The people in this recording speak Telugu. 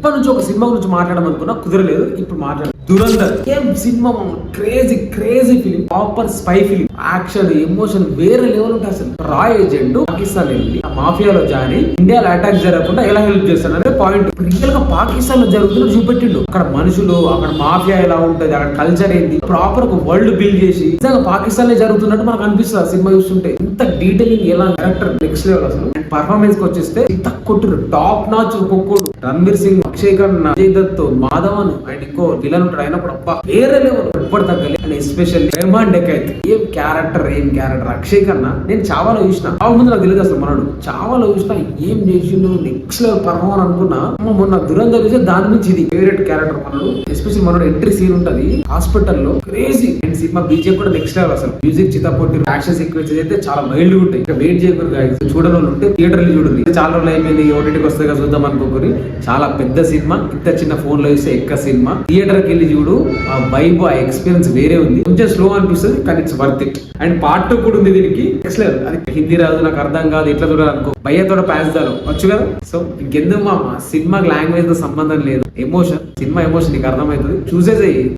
ఎప్పటి నుంచి ఒక సినిమా గురించి మాట్లాడమనుకున్నా కుదరలేదు. ఇప్పుడు మాట్లాడు. దురంధర్ ఏం cinema, crazy crazy film, proper spy film, action emotion వేరే లెవెల్ ఉంటాయి. అసలు రా ఏజెంట్ పాకిస్తాన్ వెళ్ళి ఆ మాఫియాలో జాయిన్ ఇండియాలో అటాక్ జరగకుండా ఎలా హెల్ప్ చేస్తాడు అనే పాయింట్ రియల్ గా పాకిస్తాన్ లో జరుగుతున్నట్టు చూపెట్టిండు. అక్కడ మనుషులు, అక్కడ మాఫియా ఎలా ఉంటది, అక్కడ కల్చర్ ఏంటి, ప్రాపర్ ఒక వరల్డ్ బిల్డ్ చేసి నిజంగా పాకిస్తాన్ లో జరుగుతున్నట్టు మనకు అనిపిస్తుంది ఆ సినిమా చూస్తుంటే. ఇంత డీటెయిలింగ్ ఎలా డైరెక్టర్ నెక్స్ట్ లెవెల్ అసలు. అండ్ పర్ఫార్మెన్స్ కి వచ్చేస్తే ఇంత కొట్టురు టాప్ నాచ్ ఒక్కొక్కడు. రణ్వీర్ సింగ్, అక్షయ్ ఖన్నా, అజయ్ దత్, మాధవన్ అండ్ ఇంకో విలన్ ఉంటాడు, ఆయన కూడా అబ్బా వేరే లెవెల్ ఎప్పుడు తగ్గలే. అండ్ ఎస్పెషల్లీ రెహమాన్ డెకైత్ ఏం క్యారెక్టర్. అక్షయ్ ఖన్నా నేను చావాలో చూసిన, ముందు నాకు తెలియదు అసలు మనడు. చావాలో చూసిన ఏం చేసిండు, నెక్స్ట్ లెవెల్ పర్ఫార్మర్ అనుకున్నా. మొన్న దురంధర్ చూసే దాని నుంచి ఇది ఫేవరెట్ క్యారెక్టర్ మనడు. ఎస్పెషల్లీ మనడు ఎంట్రీ సీన్ ఉంటది హాస్పిటల్లో, క్రేజీ. అండ్ సినిమా బీజేపీ కూడా నెక్స్ట్ లెవెల్ అసలు. మ్యూజిక్ చిత్తపొట్టి, యాక్షన్ సీక్వెన్సెస్ అయితే చాలా మైల్డ్ గా ఉంటాయి. ఇంకా వెయిట్ చేయకూడదు, చూడని వాళ్ళు ఉంటే థియేటర్ లో చూడండి. చాలా రోజులు అయిపోయింది, ఓటీటీకి వస్తే చూద్దాం అనుకోకూరి. చాలా పెద్ద సినిమా, ఇంత చిన్న ఫోన్ లో చూస్తే ఎక్క సినిమా. థియేటర్ కి వెళ్ళి చూడు, ఆ వైబ్, ఆ ఎక్స్పీరియన్స్ వేరే ఉంది. కొంచెం స్లో అనిపిస్తుంది కానీ it's worth it. And part 2 కూడా ఉంది దీనికి. Next level. అది హిందీ రాదు, నాకు అర్థం కాదు, ఎట్లా చూడాలనుకో భయ్యతో ప్యాస్దాలో వచ్చు కదా. సో ఇంకెందుకు మా సినిమాకి లాంగ్వేజ్ తో సంబంధం లేదు. ఎమోషన్, సినిమా ఎమోషన్ నీకు అర్థమవుతుంది, చూసేసేయి.